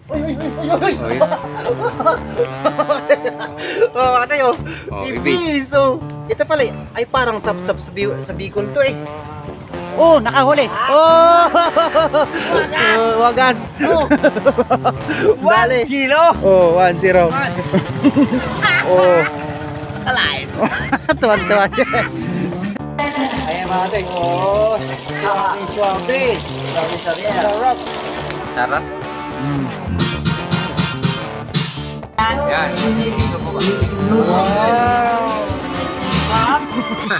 Uy, uy, uy, uy, uy! Uy. Oh, makatay, oh. Oh, Ibis, oh. Ito pala, ay parang sap-sap sa Bicol to, eh. Oh, nakahuli. Oh! Wagas! Wagas. Oh. 1 kilo. Oh, 1-0. Oh. Kalain. Tuwan-tuwan. Ayan mga tay. Oh. Suwabe. Sarap. Sarap. Yan. Wow.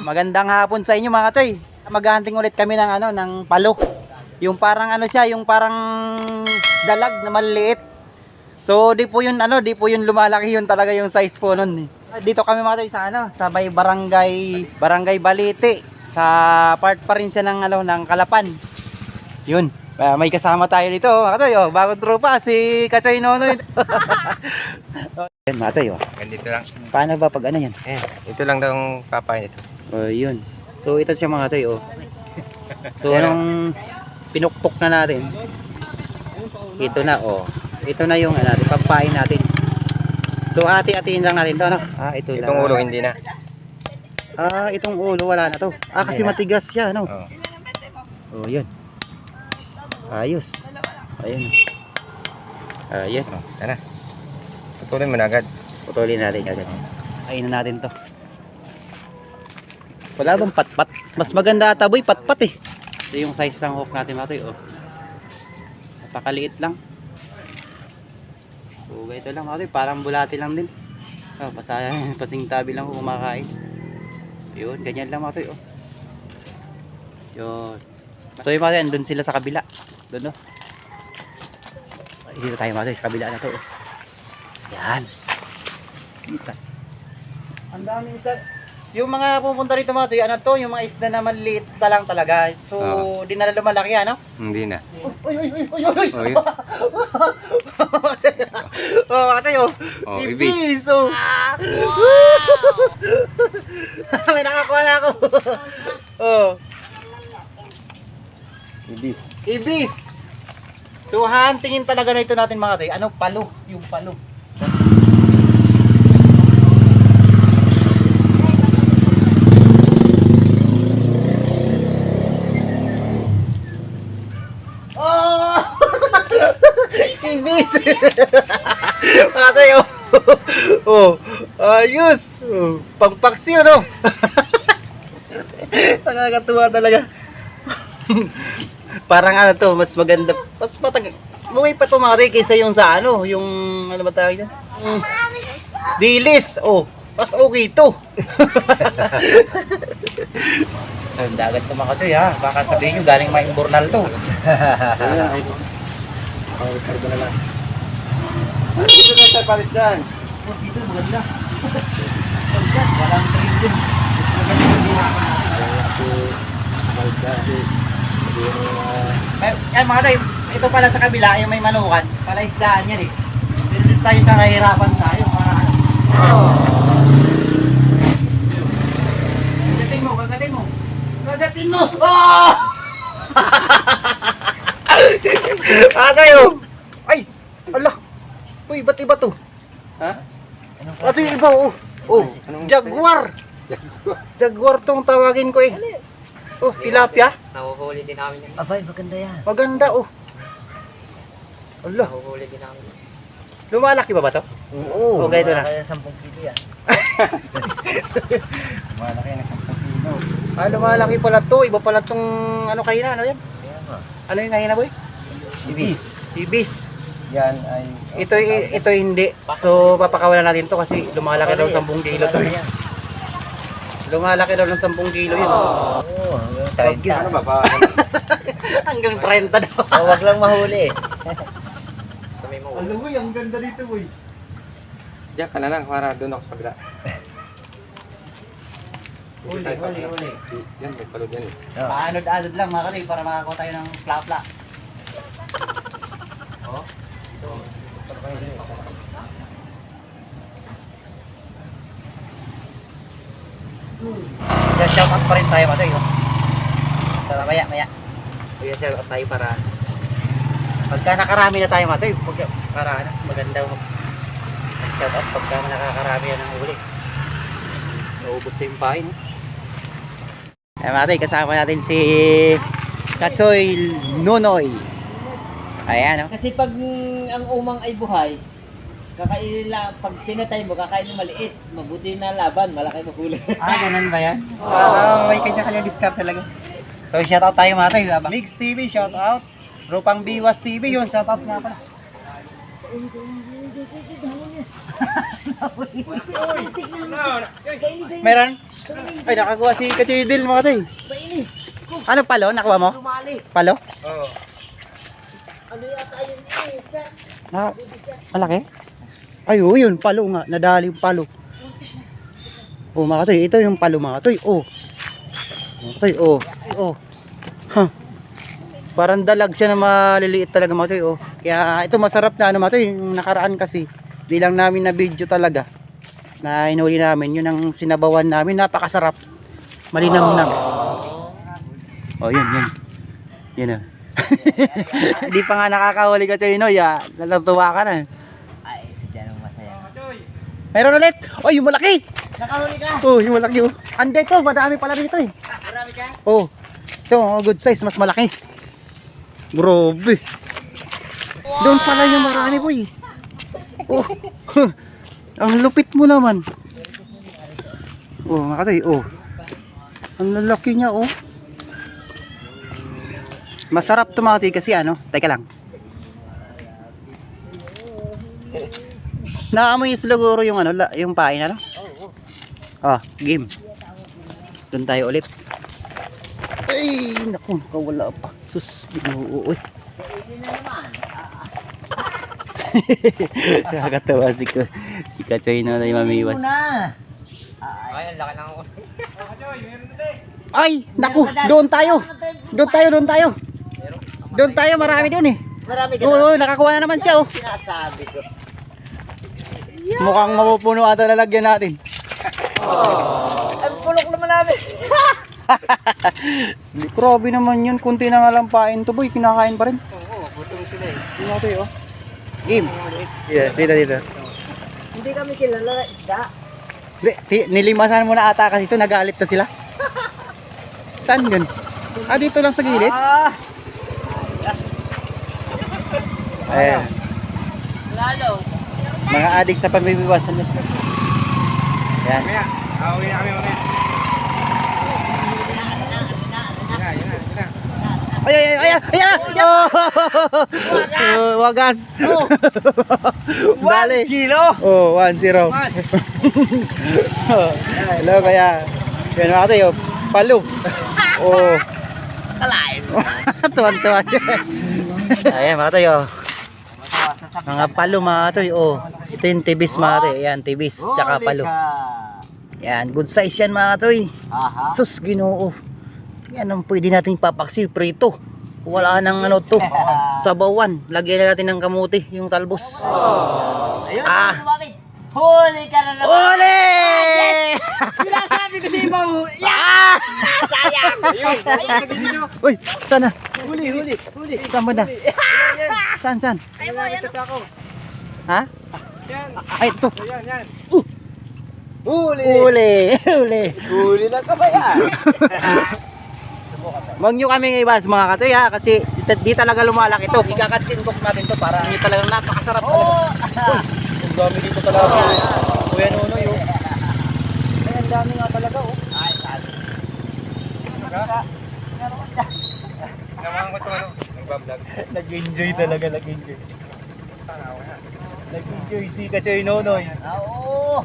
Magandang hapon sa inyo mga tay. Maghahunting ulit kami ng ng palo. Yung parang siya, yung parang dalag na maliliit. So di po yun lumalaki, yun talaga yung size po nun. Dito kami mga tay sa sa may barangay Balite, sa part pa rin siya ng ng Kalapan. Yun. May kasama tayo dito, mga tay, bagong tropa si Kachay Nonoy. Yan mga tay, Ganito lang. Paano ba pag yan? Ito lang daw ang papain ito. Yun. So ito siya mga tay, So anong pinukpok na natin? Ito na, Ito na yung natin, papain natin. So hati-hatiin lang natin to, ito lang. Itong ulo hindi na. Itong ulo wala na to. Kasi matigas siya, Oh. Yun. Ayos. Ayun. Ayan. Tara. Putulin mo na agad. Putulin natin agad. Ayun na natin to. Wala bang patpat? Mas maganda ata boy, patpat eh. Ito yung size ng hook natin natin, Napakaliit lang. So ito lang natin, parang bulati lang din. Pasing tabi lang kung kumakain. Yun, ganyan lang natin, Yun. So yung mga doon sila sa kabila. Doon, dito tayo mga sa kabila na to, Yan. Kita. Ang dami isa. Yung mga pupunta rito mga yung mga isda na maliit na lang talaga. So, di na lumalaki, Hindi na. Uy, uy, uy, uy, uy. Uy. Makatay, Ibis. Ibis, May nakakuha na ako. Ibis. Ibis. So, tingin talaga na ito natin mga tay. Palo? Yung palo. Oh! Ibis. Mga tay, ayos. Pangpaksiyo, Nakakatuwa talaga. Parang mas maganda, mas matag muwi pa to mga tay kaysa yung sa yung ba tawag dyan? Dilis, mas okay to. Ang dagat to mga tay, baka sabihin nyo galing Maimbornal to. Kargo na lang. Dito na sa palisdan. Dito maganda. Walang train din. Mga tay, ito pala sa kabila yung may manukan, pala isdaan yan Dito tayo sa nahihirapan tayo para Kagatin mo! Tayo! Ay! Ala! Uy, ba't iba to? Ito yung iba, Jaguar! Jaguar tong tawagin ko tilapia. Nahuhuli din namin yan. Abay, maganda yan. Maganda, Ala, Nahuhuli din namin yan. lumalaki ba to? Oo. Okay, ito na. Kaya 10 kilo yan. Malaki na sa kilo. Lumalaki pala to. Iba pala tong kanina, yan? Kaya nga. Ano yung kanina, boy? Ibis. Ibis. Yan ay... Ito hindi. So, papakawalan natin to kasi lumalaki daw 10 kilo to. Lumalaki daw ng 10 kilo yun. Oo, 30. Ano ba pa? Hanggang 30 daw. Huwag lang mahuli. Alam mo, ang ganda dito, boy. Diyan ka na lang para doon ako sa kabila. Uli. Yan, may palod yan Paanod-anod lang mga kalay para makakuha tayo ng plapla. Shout out pa rin tayo mga tayo. Maya. Shout out tayo para pagka nakarami na tayo mga tayo. para ano, maganda mag-shout out pagka nakakarami yan ng huli. Naubos na yung pain. Ay mga tay, kasama natin si Katsoy Nonoy. Ayan, oh. Kasi pag ang umang ay buhay, kakainin lang, pag pinatay mo, kakain mo maliit. Mabuti na laban, malaki mahuli. Ganun ba yan? May kanya-kanya discount talaga. So, shoutout tayo mga tayo. Mix TV, shoutout. Rupang Biwas TV, yun, shoutout nga pala. Meron? Ay, nakakuha si Kachidil mga tayo. Ano, palo? Nakuha mo? Palo? Oo. Ano yata yun isa? Malaki? Ay, oh, yun, palo nga. Nadali yung palo. Oh, mga tayo, ito yung palo mga tayo. Oh. Mga tayo, oh. Oh. Huh. Parang dalag siya na maliliit talaga mga tayo. Oh. Kaya ito masarap na ano mga tayo. Yung nakaraan kasi, di lang namin na video talaga. Na inuli namin. Yun ang sinabawan namin. Napakasarap. Malinamnam. Oh, yun, yun. Yun oh. Di pa nga nakakahuli ka Choy Noy. Natutuwa ka na. Ay, si Janong masaya. Meron ulit. Oh, yung malaki. Nakahuli ka? Oh, yung malaki oh. Ande to, madami pala rito eh. Marami ka? Oh. Ito, oh, good size, mas malaki. Grabe. Doon pala yung marami boy. Oh. Ang lupit mo naman. Oh, makatay. Oh. Ang lalaki niya oh. Masarap tumati kasi ano, teka lang. Naamoy siguro yung ano, yung pain ano? Ah, game. Doon tayo ulit. Ay, naku, nakawala pa. Sus, inuuoy. Nakakatawa si Kachoy na mamiwas. Ay, ang laki lang ako. Ay, naku, doon tayo. Doon tayo, doon tayo. Doon tayo, marami doon eh. Marami ka Oo, nakakuha na naman siya oh. Sinasabi ko. Mukhang mapupuno ata lalagyan natin. Ang pulok naman namin. Grabe naman yun, kunti na nga lang pain to boy, kinakain pa rin. Oo, gutom sila eh. Yun natin oh. Game. Yeah, dito. Hindi kami kilala na isda. Nilimasan mo na ata kasi ito, nagalit na sila. Saan yun? Ah, dito lang sa gilid? Yes. Ayan. Lalo. Mga adik sa pambibiwasan nito. Ayan. Uwi na kami mamaya. Yun na. Ay! Oh, wagas. Oh. Dali. 1 kilo. Oh, 1-0. Hello kaya. Yan mga tayo. Palo. Oh. Kalain. Tuwan-tuwa siya. Ayan mga tayo. Mga palo mga tayo. Oh. Ito yung tibis mga tayo. Ayan, tibis. Tsaka palo. Yan, good size yan mga tayo. Aha. Sus, Ginoo. Yan ang pwede nating papaksil, prito. Wala nang ano to. Sabawan. Lagyan na natin ng kamuti, yung talbos. Ayun, Ah. lumapit. Huli ka na naman. Ole! Sinasabi ko sa ibang huli. Ah! Sayang. Uy, sana? Huli. Saan ba na? Saan? Ay mo, yan. Ha? Yan. Ay, ito. Yan. Uli. Huli lang ka ba yan? Huwag nyo kami ibas mga katoy ha, kasi di talaga lumalaki to. Ikakatsin cook natin to para nyo talagang napakasarap talaga. Ang dami dito talaga. Kuya Nunoy oh. Ay, ang dami nga talaga oh. Ay, sabi. Naman ko ito ano. Nagbablog. Nag-enjoy talaga, nag-enjoy. Nag-enjoy si Kachoy Nonoy. Oo.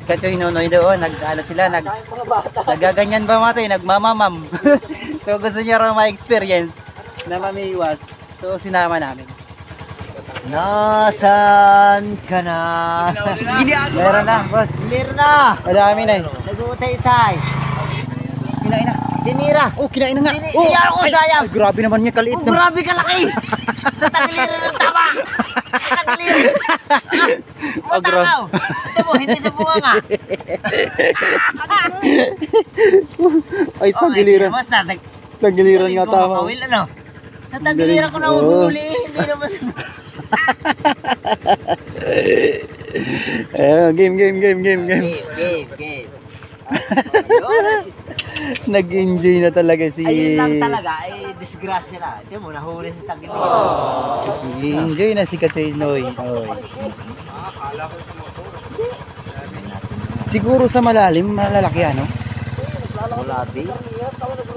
Kachoy Nonoy doon, nag-ano sila, nagaganyan ba mga to, nagmamamam. So gusto niya raw ma-experience na mamiwas. So sinama namin. Nasaan ka na? Meron na, boss. Meron na. Madami na eh. Nag-uutay-tay. Kinain na. Tinira. Oh, kinain na nga. Iyan ko, sayang. Ay, grabe naman niya, kaliit Oh, na. grabe ka laki. Sa tagiliran ng tama. Sa tagiliran. Oh, grabe. Matakaw. Ito mo, hindi sa bunga nga. Ay, sa giliran. Mas natag. Sa giliran nga tama. Mawil ano. Sa tagiliran ko na Oh. uhuli. Hindi naman sa Game. Game. Nag-enjoy na talaga si... Ayun lang talaga, ay disgrasya na. Ito mo, nahuli sa tagin mo. Enjoy na si Katsinoy. Oy. Siguro sa malalim, malalaki ano? Wala di.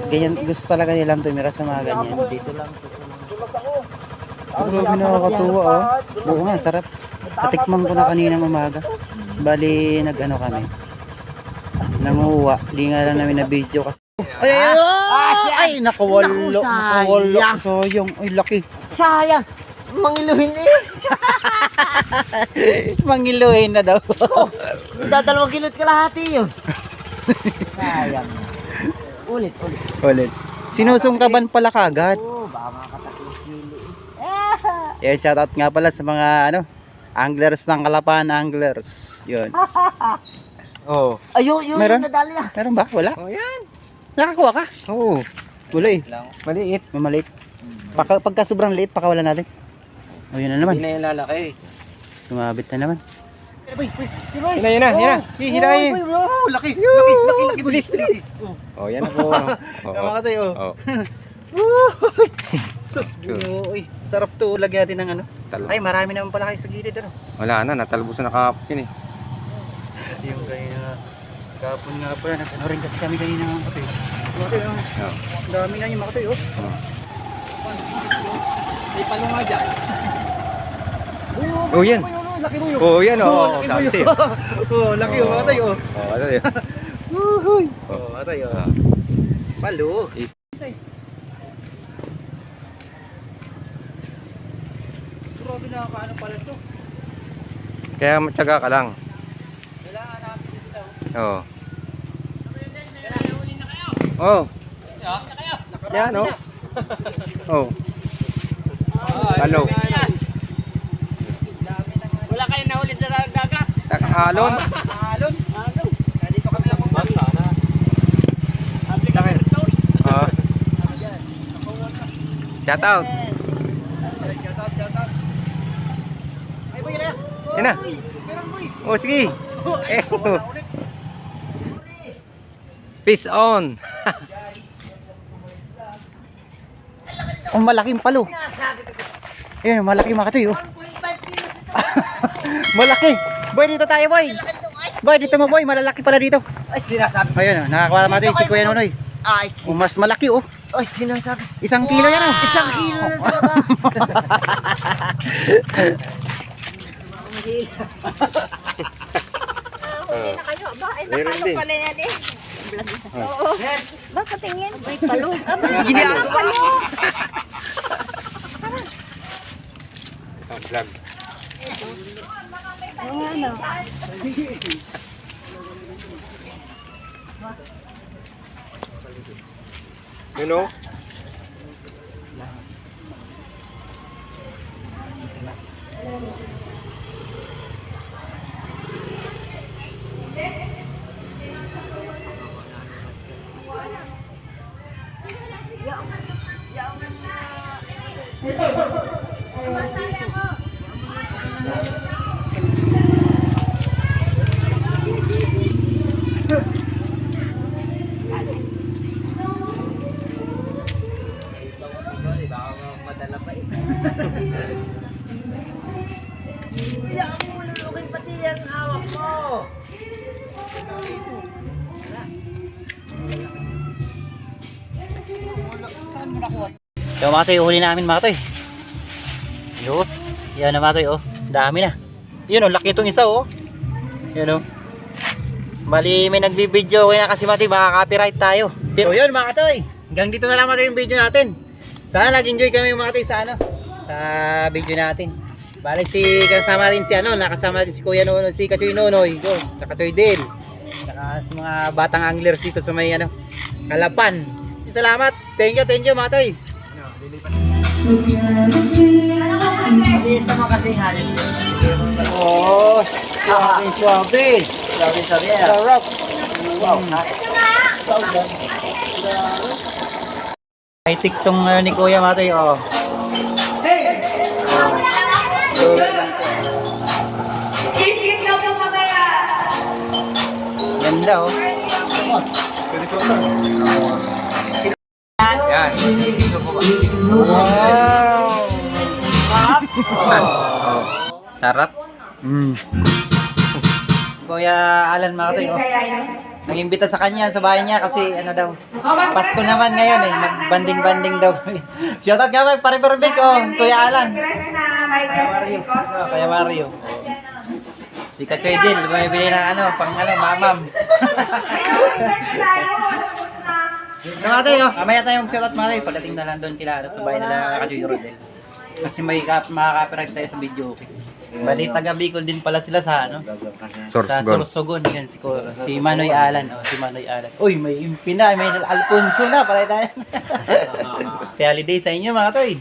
Ganyan, gusto talaga nilang tumira sa mga ganyan. Dito lang. Grabe nakakatuwa oh. Oo nga, sarap. Natikman ko na kaninang umaga. Bali, nag-ano kami. Nanguha. Di nga lang namin na video kasi. Ay, nakawalo. Nakawalo. Sayang. Ay, laki. Sayang! Mangiluhin eh! Mangiluhin na daw. Dadalawang kilot kalahati yun. Sayang. Ulit. Ulit. Sinusungkaban pala kagad. Oo, baka makakatatlong kilo eh. Yeah, shoutout nga pala sa mga ano, anglers ng Kalapan, anglers. Yun. Oh. Ayun, Meron? nadali na. Meron ba? Wala? Oh, yan. Nakakuha ka? Oo. Wala eh. Maliit. Mamaliit. Pagka sobrang liit, pakawalan natin. O yun na naman. Hindi na yung lalaki. Sumabit na naman. Yan na. Hihirahin. Laki. Bilis. Oh, yan ako. Tama ka tayo. Oh. Sus, uy. Sarap to. Lagyan natin ng ano. Ay, marami naman pala kayo sa gilid. Ano? Wala na, natalbos na nakapin eh. Yung kaya kapon nga pala. Ano rin kasi kami kanina mga katoy. Oh. Dami na yung mga katoy. May palo nga dyan. Oh, yan. Laki mo yun. Oh, yan oh. Laki mo Sabi yun. sa'yo. Oh, laki mo mga katoy. Oh, ano yun? Uhuy. Oh, mga katoy. Palo. Grabe na kaano pala ito. Kaya matyaga ka lang. Kailangan namin dito sila. Oo. Oh. Yan oh. Oh. Hello. Wala kayo nahuli sa dagat. Alon. Alon. Dito kami lang pumunta. Laki. Oh. Shout out. Shoutout. Ay, boy, na. Yan na. Meron, boy. Oh, sige. Ay, ulit. Peace on. Ang malaking palo. Ayun, malaki mga katoy. Malaki. Boy, dito tayo, boy. Boy, dito mo, boy. Malalaki pala dito. Ay, sinasabi. Ayun, nakakuha natin si Kuya Nonoy. Ay, Mas malaki, oh. ay, sinasabi. 1 kilo yan, oh. 1 kilo na talaga. Huli na kayo. Ba, ay Meron napalo din. pala yan eh. Oo. Baka tingin. May palo. Ginagawa palo. Vlog. Oo, ano. You know? Madala pa eh. Yan mo, lulugin pati yung hawak mo. Yung mga toy, huli namin mga toy. Yun. Yan na mga toy, oh. Dami na. Yun, oh. Laki itong isa, oh. Yun, oh. Bali, may nagbibideo kaya kasi mga toy, baka copyright tayo. Pero yun mga toy. Hanggang dito na lang mga toy yung video natin. Sana nag-enjoy kami mga toy sa ano, sa video natin. Bali kasama rin si ano, nakasama rin si Kuya Nonoy, si Kachoy Nonoy, yun, sa Kachoy Del. Saka sa mga batang anglers dito sa may ano, Kalapan. Salamat. Thank you mga toy. Dito mo kasi halit. Oh, suabe. Sabi. Sarap. Wow. Ay tiktong ni Kuya Matay, oh. Ganda oh. Yan. Gusto ko ba? Wow! Sarap. Kuya Alan mga katoy, oh. Nag-imbita sa kanya sa bahay niya kasi ano daw, Pasko naman ngayon eh, magbanding-banding daw. Shoutout nga ba, pare Berbek, oh, Kuya Alan. Kuya Mario. Oh, Kuya Mario. Si Kachoy Jill, bumibili ng ano, pang ano, mamam. Mga tayo, mamaya tayo mag-shoutout mga tayo, pagdating na lang doon kila sa bahay nila Kachoy Rodel. Kasi may makaka-copyright tayo sa video, okay. Bali, taga Bicol din pala sila sa ano? Sa Sorsogon. Yan, si Manoy Alan. Oh, si Manoy Alan. Uy, may Impina, may Alfonso na. Palay tayo. Happy holiday sa inyo mga toy.